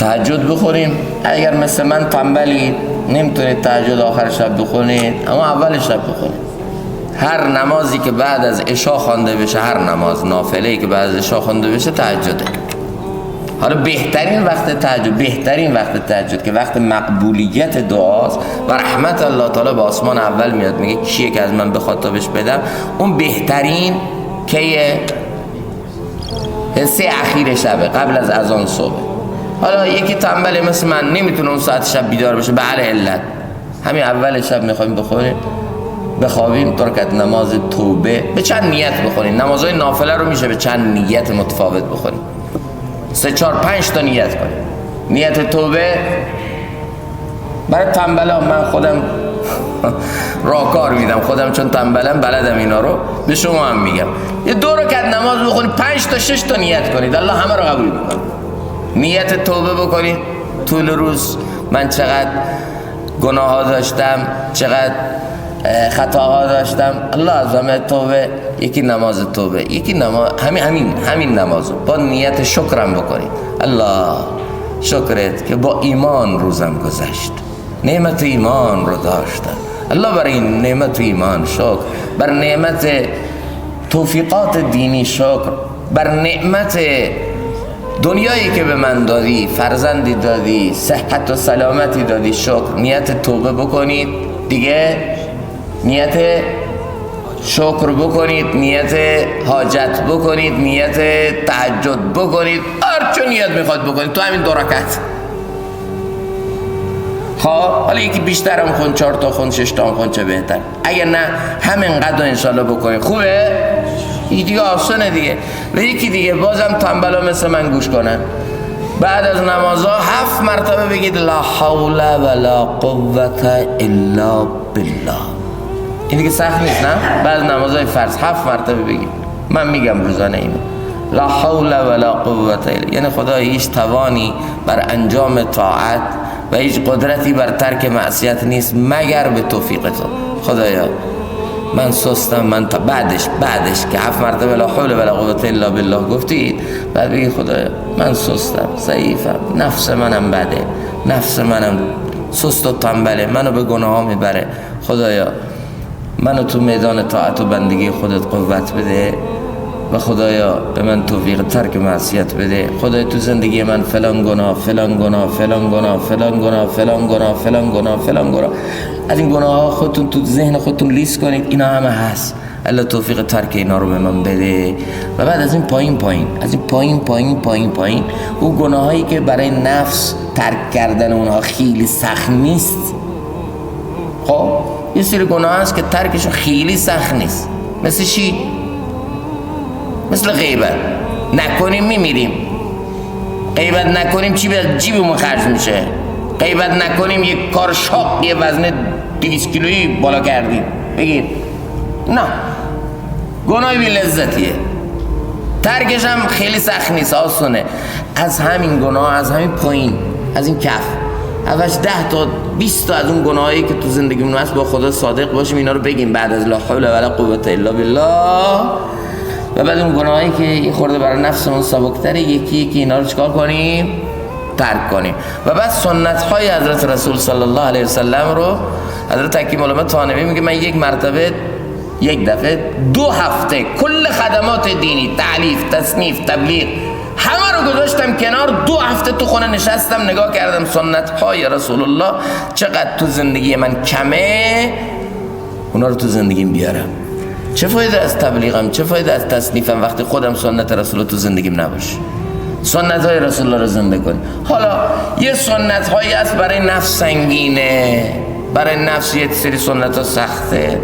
تهجد بخونیم. اگر مثل من تنبلی نمیتونید تهجد آخر شب بخونید، اما اول شب بخونید. هر نمازی که بعد از عشا خوانده بشه، هر نماز نافله‌ای که بعد از عشا خوانده بشه تهجده. حالا بهترین وقت تهجد که وقت مقبولیت دعاست و رحمت الله تعالی به آسمان اول میاد، میگه کیه که از من بخواد تا بهش بدم. اون بهترین کیه؟ حصه اخیر شبه، قبل از اذان صبح. حالا یکی تنبله مثل من نمیتونه اون ساعت شب بیدار بشه، به هر علت همین اول شب میخوایم بخوابیم، ترکت نماز توبه به چند نیت بخونیم. نمازهای نافله رو میشه به چند نیت متفاوت بخونیم، 3 4 5 تا نیت کنیم. نیت توبه برای تنبلا، من خودم راهکار میدم، خودم چون تنبلم بلدم اینا رو، به شما هم میگم. یه 2 رکعت نماز بخونید، 5 تا 6 تا نیت کنید، الله همه رو قبول میکنه. نیت توبه بکنید طول روز، من چقدر گناه ها داشتم، چقدر خطاها داشتم، الله از همه توبه. یکی نماز توبه، یکی نماز همین نمازو با نیت شکرم بکنید. الله شکرت که با ایمان روزم گذشت، نعمت ایمان رو داشتم. الله برای این نعمت ایمان شکر، بر نعمت توفیقات دینی شکر، بر نعمت دنیایی که به من دادی، فرزندی دادی، صحت و سلامتی دادی شکر. نیت توبه بکنید دیگه، نیت شکر بکنید، نیت حاجت بکنید، نیت تهجد بکنید، هر چه نیت میخواد بکنید تو همین 2 رکعت. خب حالا یکی بیشتر هم خون، 4 تا خون، 6 تا هم خون، چه بهتر. اگر نه همین قدر انشالله بکنید، خوبه؟ این دیگه آسانه دیگه. و یکی دیگه بازم تنبلا مثل من گوش کنن، بعد از نمازها 7 مرتبه بگید لا حول ولا قوة الا بالله. این دیگه سخت نیست نه؟ بعد از نمازهای فرض 7 مرتبه بگید. من میگم روزانه اینو، لا حول ولا قوة الا، یعنی خدا هیچ توانی بر انجام طاعت و هیچ قدرتی بر ترک معصیت نیست مگر به توفیق تو. خدایا من سستم، من تا بعدش که 7 مرتبه لا حول ولا قوة الا بالله گفتید، بعد بگید خدایا من سستم، ضعیفم، نفس منم بده، نفس منم سست و تنبله، منو به گناه ها میبره. خدایا منو تو میدان طاعت و بندگی خودت قوت بده و خدایا به من توفیق ترک معصیت بده. خدایا تو زندگی من فلان گناه از این گناه ها خودتون تو ذهن خودتون لیست کنید، اینا همه هست، الله توفیق ترک اینا رو به من بده. و بعد از این پایین اون گناه هایی که برای نفس ترک کردن اونها خیلی سخت نیست. خب یه سری گناه هست که ترکشون خیلی سخت نیست. مثل چی؟ مثل غیبت نکنیم میمیریم، غیبت نکنیم چی به جیبمون خرج میشه، غیبت نکنیم یک کار شاق، یه وزن 200 کیلویی بالا کردیم بگید نه، گناه بی لذتیه، ترکش هم خیلی سخت نیست، آسونه. از همین گناه، از همین پایین، از این کف اولش 10 تا 20 تا از اون گناهایی که تو زندگیمون هست با خدا صادق باشیم، اینا رو بگیم بعد از لا حول ولا قوة الا بالله. و بعد اون گناهایی که یه خورده برای نفسمون سبکتره، یکی که اینا رو چکار کنیم؟ ترک کنیم. و بعد سنت های حضرت رسول صلی الله علیه وسلم رو حضرت حکیم علامه طانوی میگه من یک دفعه 2 هفته کل خدمات دینی، تعلیف، تصنیف، تبلیغ همه رو گذاشتم کنار، 2 هفته تو خونه نشستم نگاه کردم سنت های رسول الله چقدر تو زندگی من کمه، اونا رو تو زندگیم بیارم. چه فایده از تبلیغم، چه فایده از تصنیفم وقتی خودم سنت رسول الله تو زندگیم نباشه. سنت های رسول الله رو زنده کنیم. حالا یه سنت هایی هست برای نفس سنگینه، برای نفس یه سری سنت ها سخته،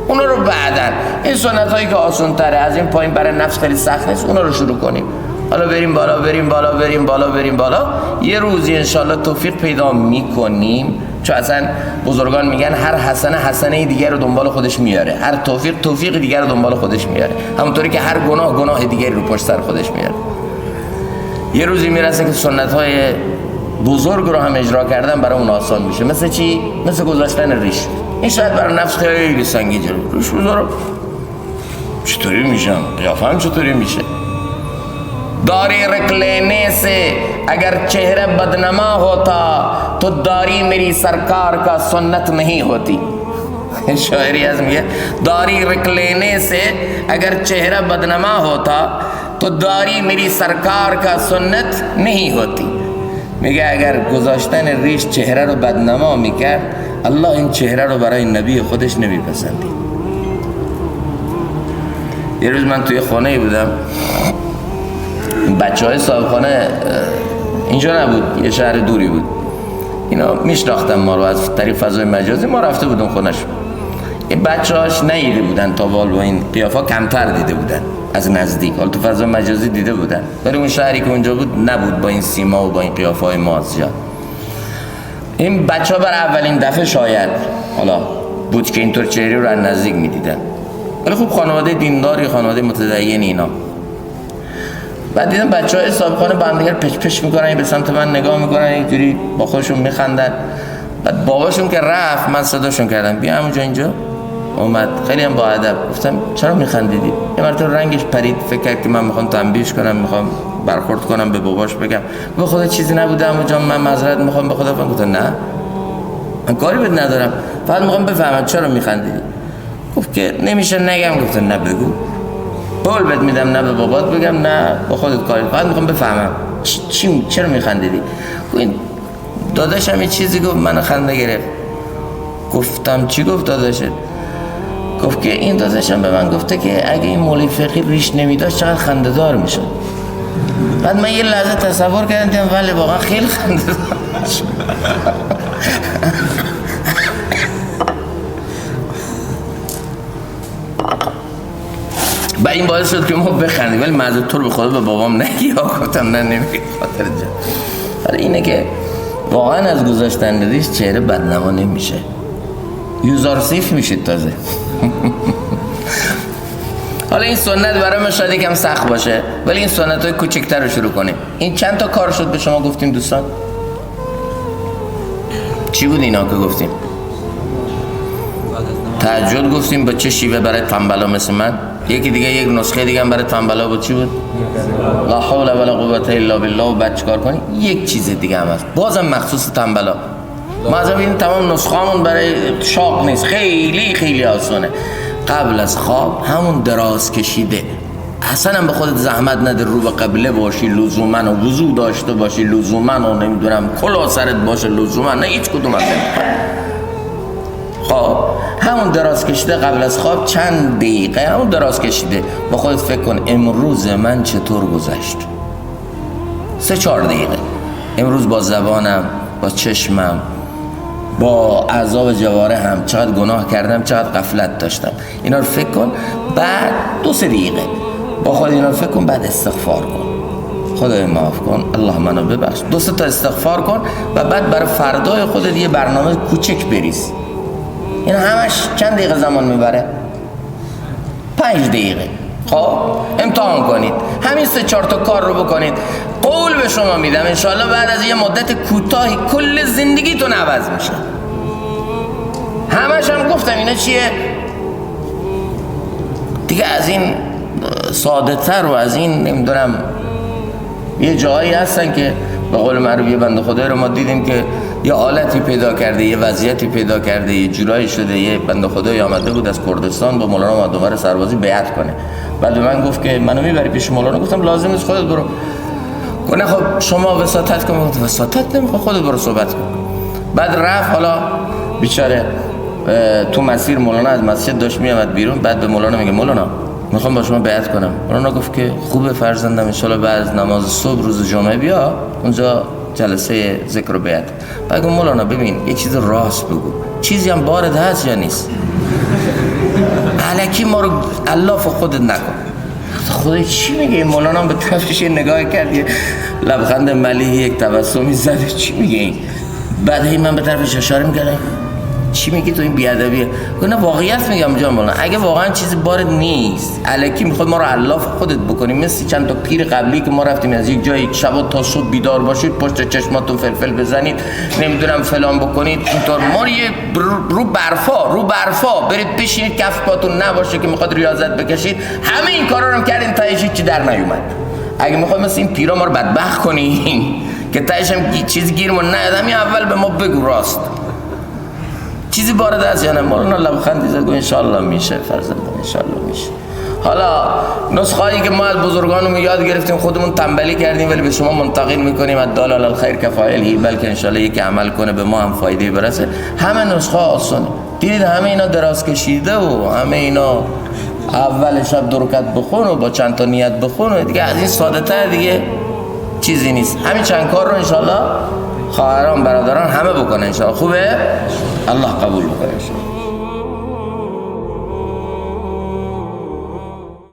اونا رو بعدن. این سنت هایی که آسان تره، از این پایین برای نفس خیلی سخت نیست، اونا رو شروع کنیم. حالا بریم بالا، یه روزی انشالله توفیق پیدا میکنیم، چون اصلا بزرگان میگن هر حسنه دیگر رو دنبال خودش میاره، هر توفیق دیگر رو دنبال خودش میاره، همونطوری که هر گناه دیگری رو پشت سر خودش میاره. یه روزی میرسه که سنت های بزرگ رو هم اجرا کردن برای اون آسان میشه. مثل چی؟ مثل گذاشتن ریش. این شاید برای نفس خیلی سنگین جلو، ریش بذارم چطوری میشم، قیافم چطوری میشه، दाढ़ी रख लेने से अगर चेहरा बदनमा होता तो दाढ़ी मेरी सरकार का सुन्नत नहीं होती। शायरी आज़म ये, दाढ़ी रख लेने से अगर चेहरा बदनमा होता तो दाढ़ी मेरी सरकार का सुन्नत नहीं होती. میگه اگر گذاشتن ریش چهره رو بدنما میکرد الله این چهره رو برای نبی خودش نمیپسندید. یه روز من توی خانه بودم، بچه های صاحب خانه اینجا نبود، یه شهر دوری بود، اینا میشناختن ما رو از طریق فضای مجازی، ما رفته بودم خونش. این بچه هاش نیده بودن تا بال با این قیافا، کمتر دیده بودن از نزدیک، حالا تو فضای مجازی دیده بودن، ولی اون شهری که اونجا بود نبود با این سیما و با این قیافای ما زیاد. این بچه ها بر اولین دفعه شاید حالا بود که اینطور چهره رو از نزدیک میدیدن، ولی خوب خانواده دینداری، خانواده متدین اینا. بعد دیدم بچه های صاحب خانه با هم دیگر پچ پچ میکنن، به سمت من نگاه میکنن، اینجوری با خودشون میخندن. بعد باباشون که رفت من صداشون کردم بیا همونجا اینجا. اومد خیلی هم با ادب، گفتم چرا میخندیدی؟ یه مرتبه رنگش پرید، فکر کرد که من میخوام تنبیهش کنم، میخوام برخورد کنم به باباش، بگم به خدا چیزی نبوده عمو جان، من معذرت میخوام به خدا. گفتم نه من کاری بهت ندارم، فقط میخوام بفهمم چرا میخندیدی. گفت که نمیشه نگم. گفتم نه بگو، قول بهت میدم نه به بابات بگم نه با خودت کاری، فقط میخوام بفهمم چرا میخندیدی. این داداشم یه چیزی گفت من خنده گرفت. گفتم چی گفت داداشت؟ گفت که این داداشم به من گفته که اگه این مولوی فقیه ریش نمیداشت چقدر خنده دار میشد. بعد من یه لحظه تصور کردم دیدم ولی واقعا خیلی خنده دار میشد. با این باعث شد که ما بخندیم، ولی معذرت تو رو به خدا به بابام نگی. گفتم نه نمیگی خاطر جان. ولی اینه که واقعا از گذاشتن ریش چهره بدنما نمیشه، یوزارسیف میشید تازه. حالا این سنت برای ما شاید یکم سخت باشه، ولی این سنت های کوچکتر رو شروع کنیم. این چند تا کار شد به شما گفتیم دوستان؟ چی بود اینا که گفتیم؟ تهجد گفتیم. با چه شیوه برای تنبلا مثل من؟ یکی دیگه یک نسخه دیگه هم برای تنبلا بود، چی بود؟ لا حول ولا قوة الا بالله. و بعد چیکار کنی؟ یک چیز دیگه هم هست بازم مخصوص تنبلا. ما از این تمام نسخه‌مون برای شاق نیست، خیلی خیلی آسانه. قبل از خواب همون دراز کشیده، اصلا به خودت زحمت نده، رو به قبله باشی لزوما، و وضو داشته باشی لزوما، و نمیدونم کلاه سرت باشه لزوما، نه هیچ کدوم از این. خب همون دراز کشیده قبل از خواب چند دقیقه همون دراز کشیده با خودت فکر کن امروز من چطور گذشت. 3-4 دقیقه امروز با زبانم، با چشمم، با اعضاء جوارحم چقدر گناه کردم، چقدر غفلت داشتم، اینا رو فکر کن. بعد 2-3 دقیقه با خود اینا رو فکر کن، بعد استغفار کن، خدای معاف کن، الله منو ببخش، 2-3 تا استغفار کن و بعد برای فردای خودت یه برنامه کوچک بریز. این همش چند دقیقه زمان میبره؟ 5 دقیقه. خب امتحان کنید، همین 3-4 تا کار رو بکنید. قول به شما میدم انشاءالله بعد از یه مدت کوتاهی کل زندگیتون عوض میشه. همش هم گفتم اینا چیه دیگه، از این ساده تر و از این نمیدونم یه جایی هستن که به قول معروف یه بنده خدایی رو ما دیدیم که یه حالتی پیدا کرده، یه وضعیتی پیدا کرده، یه جورایی شده. یه بنده خدایی آمده بود از کردستان با مولانا مادومر سربازی بیعت کنه. بعد به من گفت که منو میبری پیش مولانا؟ گفتم لازم نیست، خودت برو. گفت خب شما وساطت کن. گفتم وساطت نمیخوام، خودت برو صحبت کن. بعد رفت، حالا بیچاره تو مسیر مولانا از مسجد داشت میامد بیرون. بعد به مولانا میگه مولانا میخوام با شما بیعت کنم. مولانا گفت که خوبه فرزندم، ان شاءالله بعد از نماز صبح روز جمعه بیا اونجا جلسه ذکر و بیعت. بعد گفت مولانا ببین یه چیز راست بگو، چیزی هم بارد هست یا نیست؟ الکی ما رو الاف خودت نکن. خدای چی میگه این؟ مولانا به طرفش یه نگاه کرد، یه لبخند ملیحی، یک تبسمی زد. چی میگه این؟ بعد هی من به طرفش اشاره میکردم چی میگی تو این بیادبیه؟ نه واقعیت میگم جان مولانا، اگه واقعا چیزی بارد نیست الکی میخواد ما رو علاف خودت بکنیم، مثل چند تا پیر قبلی که ما رفتیم از یک جای شب تا صبح بیدار باشید، پشت چشماتون فلفل بزنید، نمیدونم فلان بکنید، اینطور ما رو برفا برید بشینید کف پاتون نباشه که میخواد ریاضت بکشید. همه این کارا رو کردین تهش چی در نیومد. اگه میخوای مثل این پیرا ما رو بدبخت کنی که تهش هم چیز گیرمون نیاد، همین اول به ما بگو راست چیزی وارد است یا نه. مولانا لبخندی زد گفت انشالله میشه فرزندم، انشالله میشه. حالا نسخه‌ای که ما از بزرگانمون یاد گرفتیم خودمون تنبلی کردیم ولی به شما منتقل میکنیم الدال علی الخیر کفاعله، بلکه انشالله یکی عمل کنه به ما هم فایده برسه. همه نسخه آسونه دیدید، همه اینا دراز کشیده و همه اینا اول شب 2 رکعت بخون و با چند تا نیت بخون و دیگه از این ساده تر دیگه چیزی نیست. همین چند کار رو انشالله خواهران برادران همه بکنه انشالله. خوبه؟ الله قبول بکنه انشالله.